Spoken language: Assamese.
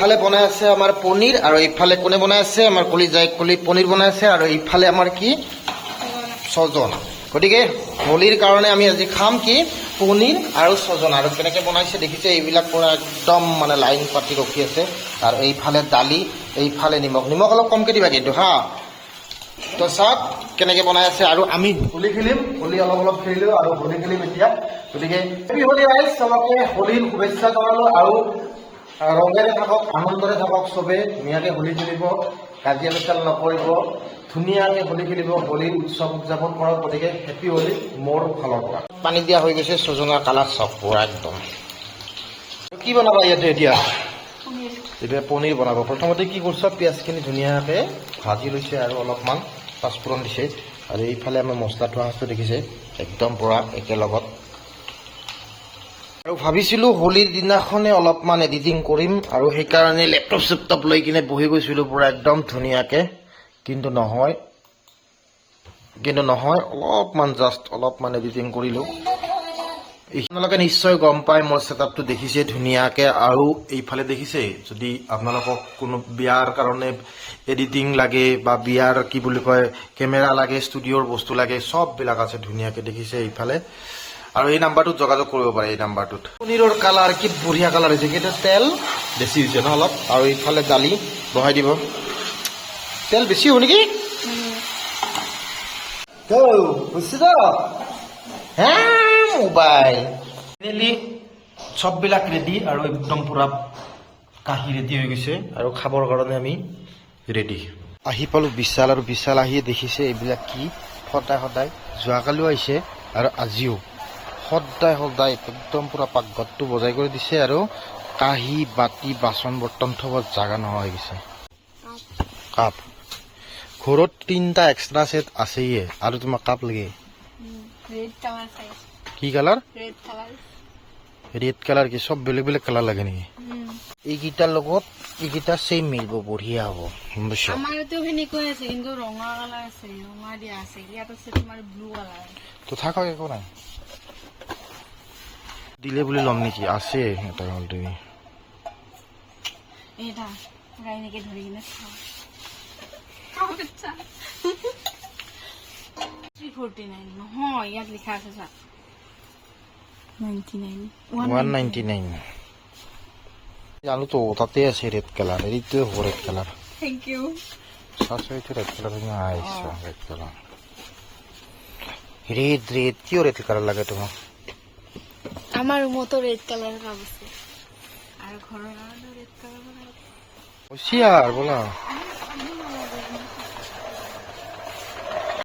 এইফালে বনাই আছে আমাৰ পনীৰ আৰু এইফালে কোনে বনাই আছে আমাৰ কলিজাই পনীৰ বনাই আছে আৰু এইফালে আমাৰ কি ছজন গতিকে হোলীৰ কাৰণে আমি আজি খাম কি পনীৰ আৰু ছজন আৰু কেনেকৈ বনাইছে দেখিছে এইবিলাক পুৰা একদম মানে লাইন পাতি ৰখি আছে আৰু এইফালে দালি এইফালে নিমখ অলপ কমকৈ দিবা কিন্তু হা তো চাওক কেনেকৈ বনাই আছে আৰু আমি হোলী খেলিম হোলী অলপ খেলিলোঁ আৰু হোলী খেলিম এতিয়া গতিকে হেপী হোলী ৰাইজ চবকে হোলীৰ শুভেচ্ছা জনালোঁ আৰু ৰঙেৰে থাকক আনন্দৰে থাকক চবে ধুনীয়াকৈ হোলী খেলিব কাজিয়া পেচাল নকৰিব ধুনীয়াকৈ হোলী খেলিব হোলীৰ উৎসৱ উদযাপন কৰক গতিকে হেপী হোলী মোৰ ফালৰ পৰা পানী দিয়া হৈ গৈছে ছজনাৰ কালাৰ চব পুৰা একদম কি বনাবা ইয়াতে এতিয়া এতিয়া পনীৰ বনাব প্ৰথমতে কি কৰিছ পিঁয়াজখিনি ধুনীয়াকৈ ভাজি লৈছে আৰু অলপমান পাঁচফোৰণ দিছে আৰু এইফালে আমাৰ মছলা থোৱা সাজটো দেখিছে একদম পুৰা একেলগত আৰু ভাবিছিলোঁ হোলীৰ দিনাখনে অলপমান এডিটিং কৰিম আৰু সেইকাৰণে লেপটপ চেপটপ লৈ কিনে বহি গৈছিলোঁ পুৰা একদম ধুনীয়াকৈ কিন্তু নহয় অলপমান জাষ্ট অলপমান এডিটিং কৰিলোঁ আপোনালোকে নিশ্চয় গম পায় মোৰ ছেটআপটো দেখিছে ধুনীয়াকৈ আৰু এইফালে দেখিছে যদি আপোনালোকক কোনো বিয়াৰ কাৰণে এডিটিং লাগে বা বিয়াৰ কি বুলি কয় কেমেৰা লাগে ষ্টুডিঅ'ৰ বস্তু লাগে চববিলাক আছে ধুনীয়াকৈ দেখিছে এইফালে আৰু এই নাম্বাৰটোত যোগাযোগ কৰিব পাৰে এই নাম্বাৰটোত পনীৰৰ কালাৰ কি বঢ়িয়া কালাৰ হৈছে কিন্তু তেল বেছি হৈছে ন অলপ আৰু এইফালে দালি বহাই দিব তেল বেছি হ'ব নেকি মোবাইল ফাইনেলি চববিলাক ৰেডি আৰু একদম পুৰা কাঁহী ৰেডি হৈ গৈছে আৰু খাবৰ কাৰণে আমি ৰেডি আহি পালোঁ বিশাল আৰু বিশাল আহি দেখিছে এইবিলাক কি সদায় যোৱাকালিও আহিছে আৰু আজিও সদায় একদম পুৰা পাকঘৰটো বজাই কৰি দিছে আৰু কাঁহী বাতি বাচন বৰ্তন থব জাগা নোহোৱা হৈ গৈছে কাপ ঘৰত 3টা এক্সট্ৰা সেট আছেই আৰু তোমাক কাপ লাগে কি কালাৰ ৰেড কালাৰ কি চব বেলেগ কালাৰ লাগে নেকি এইকেইটাৰ লগত এইকেইটা চেম মিলিব বঢ়িয়া হ'ব তো থাকক একো নাই দিলে বুলি ল'ম নেকি আছে এটা অলৰেডি নহয় ইয়াত লিখা আছে চা 199 জানো তো তাতে আছে রেড কালার এইটো রেড কালার থ্যাংক ইউ সাসো এইটো red colour nice red colour red কি রেড কালার লাগে তোমাক আমার মতো রেড কালার কাপ আছে আর ঘৰৰ কাৰণে ৰেড কালাৰ ওসিয়াৰ বলা